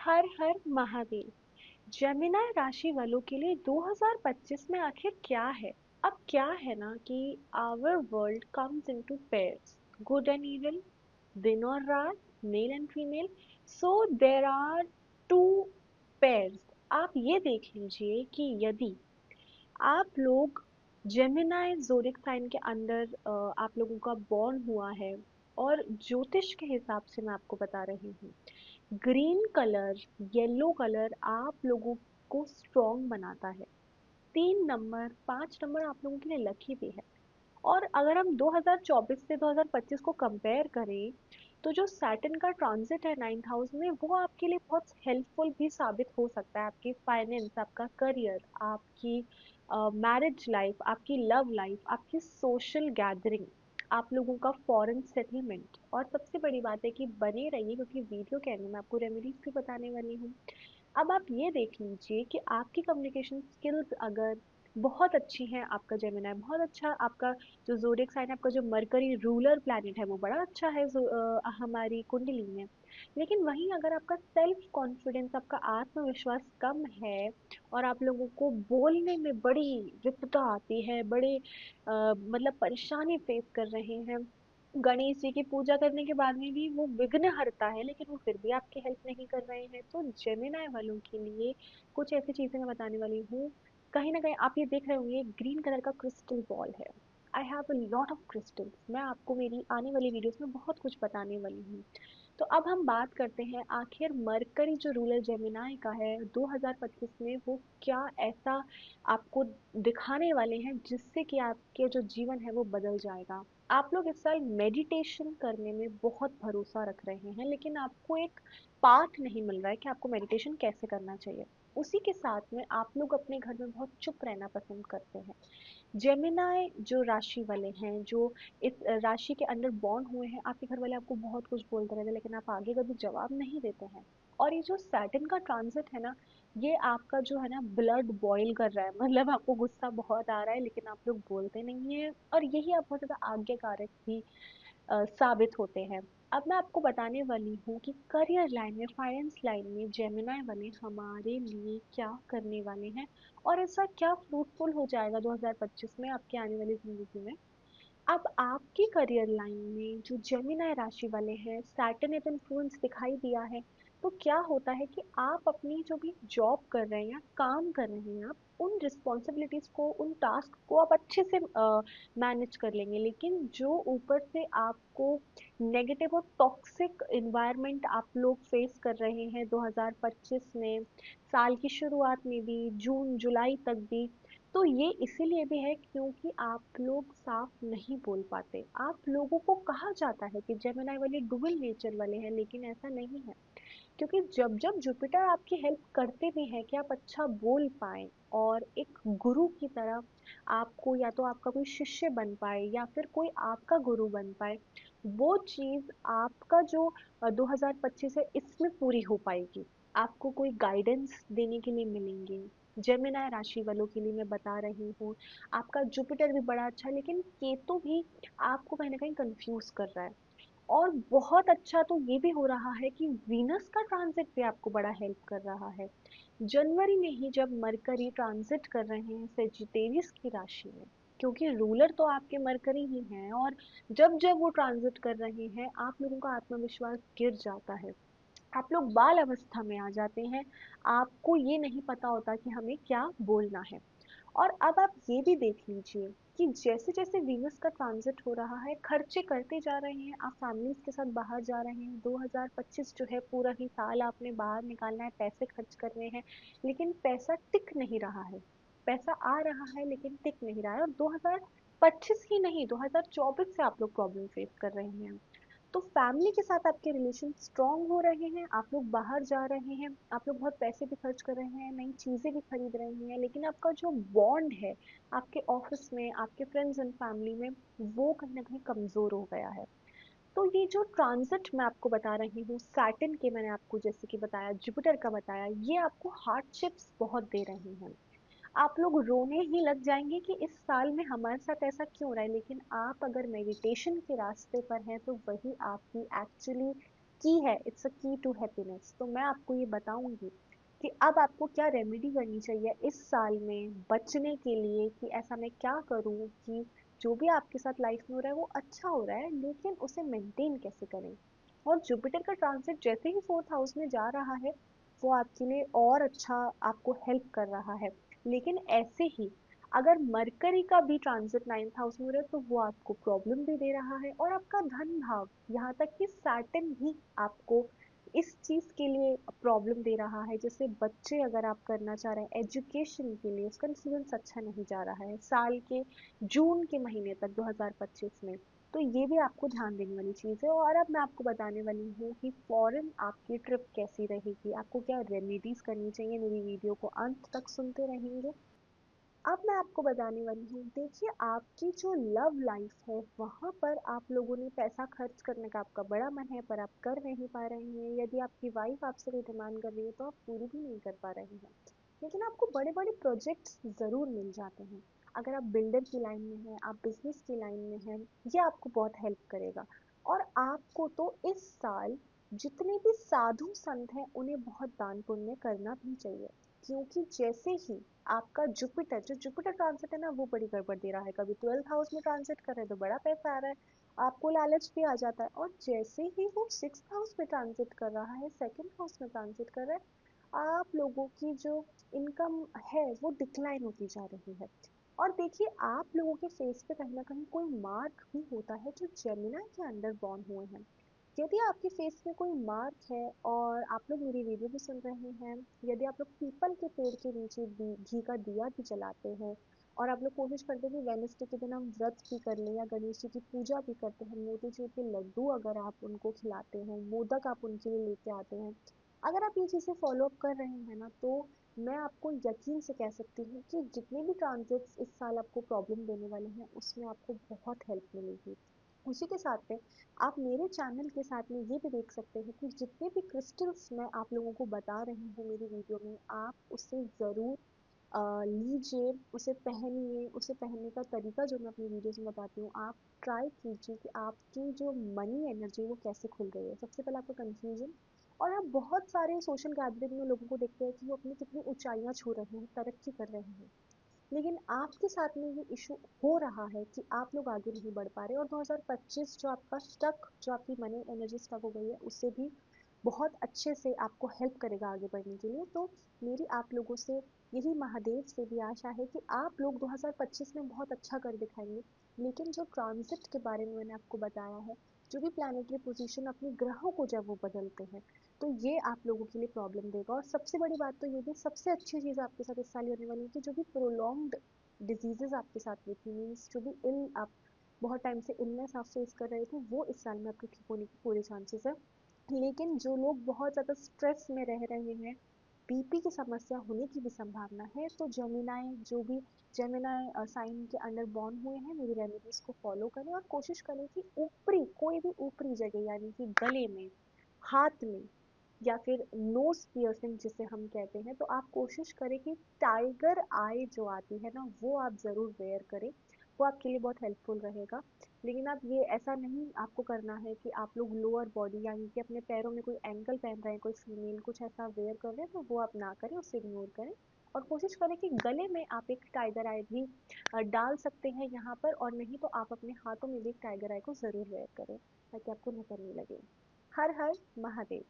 हर हर Mahadev. Gemini राशि वालों के लिए 2025 में आखिर क्या है? अब क्या है ना कि our world comes into pairs, good and evil, दिन और रात, male and female. So there are two pairs. आप ये देख लीजिए कि यदि आप लोग जेमिनाई ज़ोडिएक साइन के अंदर आप लोगों का बॉर्न हुआ है, और ज्योतिष के हिसाब से मैं आपको बता रही हूँ, ग्रीन कलर, येलो कलर आप लोगों को स्ट्रॉन्ग बनाता है। 3 नंबर, 5 नंबर आप लोगों के लिए लकी भी है। और अगर हम 2024 से 2025 को कंपेयर करें, तो जो सैटर्न का ट्रांजिट है 9th हाउस में, वो आपके लिए बहुत हेल्पफुल भी साबित हो सकता है। आपकी फाइनेंस, आपका करियर, आपकी मैरिज लाइफ, आपकी लव लाइफ, आपकी सोशल गैदरिंग, आप लोगों का फॉरेन सेटलमेंट। और सबसे बड़ी बात है कि बने रहिए, क्योंकि वीडियो के एंड में आपको रेमेडीज भी बताने वाली हूँ। अब आप ये देख लीजिए कि आपकी कम्युनिकेशन स्किल्स अगर बहुत अच्छी हैं, आपका जेमिनी बहुत अच्छा, आपका जो ज़ोडिएक साइन है, आपका जो मरकरी रूलर प्लैनेट है वो बड़ा अच्छा है हमारी कुंडली में। लेकिन वहीं अगर आपका सेल्फ कॉन्फिडेंस, आपका आत्मविश्वास कम है, और आप लोगों को बोलने में बड़ी विपदा आती है, बड़े मतलब परेशानी फेस कर रहे हैं, गणेश जी की पूजा करने के बाद में भी वो विघ्न हरता है लेकिन वो फिर भी आपकी हेल्प नहीं कर रहे हैं, तो जेमिनाई वालों के लिए कुछ ऐसी चीजें मैं बताने वाली हूँ। कहीं ना कहीं आप ये देख रहे होंगे, ग्रीन कलर का क्रिस्टल बॉल है। I have a lot of crystals. मैं आपको मेरी आने वाली वीडियोस में बहुत कुछ बताने वाली हूँ। तो अब हम बात करते हैं, आखिर मरकरी जो रूलर जेमिनाई का है 2025 में, वो क्या ऐसा आपको दिखाने वाले हैं जिससे कि आपके जो जीवन है वो बदल जाएगा। आप लोग इस साल मेडिटेशन करने में बहुत भरोसा रख रहे हैं, लेकिन आपको एक पाथ नहीं मिल रहा है कि आपको मेडिटेशन कैसे करना चाहिए। उसी के साथ में आप लोग अपने घर में बहुत चुप रहना पसंद करते हैं। जेमिनाई जो राशि वाले हैं, जो इस राशि के अंडर बॉर्न हुए हैं, आपके घर वाले आपको बहुत कुछ बोलते रहते हैं लेकिन आप आगे कभी जवाब नहीं देते हैं। और ये जो सैटर्न का ट्रांजिट है ना, ये आपका जो है ना ब्लड बॉईल कर रहा है, मतलब आपको गुस्सा बहुत आ रहा है लेकिन आप लोग बोलते नहीं है, और यही आप बहुत ज्यादा आज्ञाकारक भी साबित होते हैं। अब मैं आपको बताने वाली हूँ कि करियर लाइन में, फाइनेंस लाइन में जेमिनाई वाले हमारे लिए क्या करने वाले हैं, और ऐसा क्या फ्रूटफुल हो जाएगा 2025 में आपके आने वाली जिंदगी में। अब आपकी करियर लाइन में जो जेमिनी राशि वाले हैं, सैटर्न ने तो इन्फ्लुएंस दिखाई दिया है। तो क्या होता है कि आप अपनी जो भी जॉब कर रहे हैं या काम कर रहे हैं, आप उन रिस्पॉन्सिबिलिटीज को, उन टास्क को आप अच्छे से मैनेज कर लेंगे, लेकिन जो ऊपर से आपको नेगेटिव और टॉक्सिक इन्वायरमेंट आप लोग फेस कर रहे हैं 2025 में, साल की शुरुआत में भी, जून जुलाई तक भी, तो ये इसीलिए भी है क्योंकि आप लोग साफ नहीं बोल पाते। आप लोगों को कहा जाता है कि जेमिनी वाले डुअल नेचर वाले हैं, लेकिन ऐसा नहीं है। क्योंकि जब जब जुपिटर आपकी हेल्प करते भी हैं कि आप अच्छा बोल पाए और एक गुरु की तरह आपको, या तो आपका कोई शिष्य बन पाए या फिर कोई आपका गुरु बन पाए, वो चीज आपका जो 2025 है इसमें पूरी हो पाएगी। आपको कोई गाइडेंस देने के लिए मिलेंगे। जेमिनी राशि वालों के लिए मैं बता रही हूँ, आपका जुपिटर भी बड़ा अच्छा है, लेकिन केतु भी आपको कहीं ना कहीं कंफ्यूज कर रहा है। और बहुत अच्छा तो ये भी हो रहा है कि वीनस का ट्रांजिट भी आपको बड़ा हेल्प कर रहा है। जनवरी में ही जब मरकरी ट्रांजिट कर रहे हैं सेजिटेरियस की राशि में, क्योंकि रूलर तो आपके मरकरी ही हैं, और जब जब वो ट्रांजिट कर रहे हैं आप लोगों का आत्मविश्वास गिर जाता है, आप लोग बाल अवस्था में आ जाते हैं, आपको ये नहीं पता होता कि हमें क्या बोलना है। और अब आप ये भी देख लीजिए कि जैसे जैसे वीनस का ट्रांजिट हो रहा है, खर्चे करते जा रहे हैं, आप फैमिलीज के साथ बाहर जा रहे हैं। 2025 जो है पूरा ही साल आपने बाहर निकालना है, पैसे खर्च करने हैं, लेकिन पैसा टिक नहीं रहा है। पैसा आ रहा है लेकिन टिक नहीं रहा है, और 2025 ही नहीं, 2024 से आप लोग प्रॉब्लम फेस कर रहे हैं। तो फैमिली के साथ आपके रिलेशन स्ट्रांग हो रहे हैं, आप लोग बाहर जा रहे हैं, आप लोग बहुत पैसे भी खर्च कर रहे हैं, नई चीजें भी खरीद रहे हैं, लेकिन आपका जो बॉन्ड है आपके ऑफिस में, आपके फ्रेंड्स एंड फैमिली में, वो कहीं ना कहीं कमजोर हो गया है। तो ये जो ट्रांजिट मैं आपको बता रही हूँ, सैटर्न के मैंने आपको जैसे कि बताया, जुपिटर का बताया, ये आपको हार्डशिप्स बहुत दे रहे हैं। आप लोग रोने ही लग जाएंगे कि इस साल में हमारे साथ ऐसा क्यों हो रहा है, लेकिन आप अगर मेडिटेशन के रास्ते पर हैं तो वही आपकी एक्चुअली की है, इट्स अ की टू हैप्पीनेस। तो मैं आपको ये बताऊंगी कि अब आपको क्या रेमेडी करनी चाहिए इस साल में बचने के लिए, कि ऐसा मैं क्या करूं कि जो भी आपके साथ लाइफ में हो रहा है वो अच्छा हो रहा है, लेकिन उसे मेंटेन कैसे करें। और जुपिटर का ट्रांजिट जैसे ही फोर्थ हाउस में जा रहा है, वो आपके लिए और अच्छा आपको हेल्प कर रहा है। लेकिन ऐसे ही अगर मरकरी का भी ट्रांजिट नाइन्थ हाउस में हो रहा है, तो वो आपको प्रॉब्लम भी दे रहा है। और आपका धन भाव, यहाँ तक कि सैटर्न भी आपको इस चीज के लिए प्रॉब्लम दे रहा है। जैसे बच्चे अगर आप करना चाह रहे हैं एजुकेशन के लिए, उसका इन्फ्लुएंस अच्छा नहीं जा रहा है साल के जून के महीने तक 2025 में। तो ये भी आपको ध्यान देने वाली चीज़ है। और अब मैं आपको बताने वाली हूँ कि फॉरेन आपकी ट्रिप कैसी रहेगी, आपको क्या रेमेडीज करनी चाहिए। मेरी वीडियो को अंत तक सुनते रहेंगे। अब मैं आपको बताने वाली हूँ, देखिए आपकी जो लव लाइफ है वहाँ पर आप लोगों ने पैसा खर्च करने का आपका बड़ा मन है, पर आप कर नहीं पा रहे हैं। यदि आपकी वाइफ आपसे कोई डिमांड कर रही है तो आप पूरी भी नहीं कर पा रहे हैं। लेकिन आपको बड़े बड़े प्रोजेक्ट्स ज़रूर मिल जाते हैं। अगर आप बिल्डर की लाइन में हैं, आप बिजनेस की लाइन में हैं, ये आपको बहुत हेल्प करेगा। और आपको तो इस साल जितने भी साधु संत हैं उन्हें बहुत दान पुण्य करना भी चाहिए। क्योंकि जैसे ही आपका जुपिटर, जो जुपिटर ट्रांसिट है ना, वो बड़ी गड़बड़ दे रहा है। कभी 12th हाउस में ट्रांसिट कर रहा है तो बड़ा पैसा आ रहा है, आपको लालच भी आ जाता है। और जैसे ही वो 6th हाउस में ट्रांसिट कर रहा है, 2nd हाउस में ट्रांसिट कर रहा है, आप लोगों की जो इनकम है वो डिक्लाइन होती जा रही है। और देखिए आप लोगों के फेस पे कहीं ना कहीं कोई मार्क भी होता है जो जेमिनी के अंडर बॉर्न हुए हैं। यदि आपके फेस में कोई मार्क है और आप लोग मेरी वीडियो भी सुन रहे हैं, यदि आप लोग पीपल के पेड़ के नीचे घी का दिया भी जलाते हैं, और आप लोग कोशिश करते हैं कि वेडनेसडे के दिन हम व्रत भी कर लें या गणेश जी की पूजा भी करते हैं, मोतीचूर के लड्डू अगर आप उनको खिलाते हैं, मोदक आप उनके लिए लेके आते हैं, अगर आप ये चीज़ें फॉलो अप कर रहे हैं ना, तो मैं आपको यकीन से कह सकती हूँ कि जितने भी ट्रांजिट्स इस साल आपको प्रॉब्लम देने वाले हैं उसमें आपको बहुत हेल्प मिलेगी। उसी के साथ में आप मेरे चैनल के साथ में ये भी देख सकते हैं कि जितने भी क्रिस्टल्स मैं आप लोगों को बता रही हूँ मेरी वीडियो में, आप उससे ज़रूर लीजिए, उसे पहनिए। उसे पहनने का तरीका जो मैं अपनी वीडियोस में बताती हूँ, आप ट्राई कीजिए कि आपकी जो मनी एनर्जी वो कैसे खुल रही है। सबसे पहले आपका कंफ्यूजन, और आप बहुत सारे सोशल गैदरिंग में लोगों को देखते हैं कि वो अपनी कितनी ऊंचाइयां छू रहे हैं, तरक्की कर रहे हैं, लेकिन आपके साथ में ये इशू हो रहा है कि आप लोग आगे नहीं बढ़ पा रहे। और 2025 जो आपका स्टक, जो आपकी मनी एनर्जी स्टक हो गई है, उससे भी बहुत अच्छे से आपको हेल्प करेगा आगे बढ़ने के लिए। तो मेरी आप लोगों से यही महादेव से भी आशा है कि आप लोग 2025 में बहुत अच्छा कर दिखाएंगे। लेकिन जो ट्रांजिट के बारे में मैंने आपको बताया है, जो भी प्लानिटरी पोजीशन अपने ग्रहों को जब वो बदलते हैं, तो ये आप लोगों के लिए प्रॉब्लम देगा। और सबसे बड़ी बात तो ये भी, सबसे अच्छी चीज़ आपके साथ इस साल ये होने वाली है कि जो भी प्रोलॉन्ग्ड डिजीजेज आपके साथ हुई थी, मीन्स जो भी इल आप बहुत टाइम से इलनेस आप फेस कर रहे थे, वो इस साल में आपके ठीक होने की पूरे चांसेस है। लेकिन जो लोग बहुत ज़्यादा स्ट्रेस में रह रहे हैं, बीपी की समस्या होने की भी संभावना है, तो जेमिनाई, जो भी जेमिनाई साइन के अंडर बॉर्न हुए हैं, मेरी रेमेडीज को फॉलो करें और कोशिश करें कि ऊपरी, कोई भी ऊपरी जगह, यानी कि गले में, हाथ में, या फिर नोज पियर्सिंग जिसे हम कहते हैं, तो आप कोशिश करें कि टाइगर आई जो आती है ना, वो आप ज़रूर वेयर करें। वो आपके लिए बहुत हेल्पफुल रहेगा। लेकिन आप ये ऐसा नहीं आपको करना है कि आप लोग लोअर बॉडी, यानी कि अपने पैरों में कोई एंकल पहन रहे हैं, कोई फीमेल कुछ ऐसा वेयर कर रहे हैं, तो वो आप ना करें, उससे इग्नोर करें। और कोशिश करें कि गले में आप एक टाइगर आई भी डाल सकते हैं यहाँ पर, और नहीं तो आप अपने हाथों में भी एक टाइगर आई को ज़रूर वेयर करें, ताकि आपको नजर नहीं लगे। हर हर महादेव।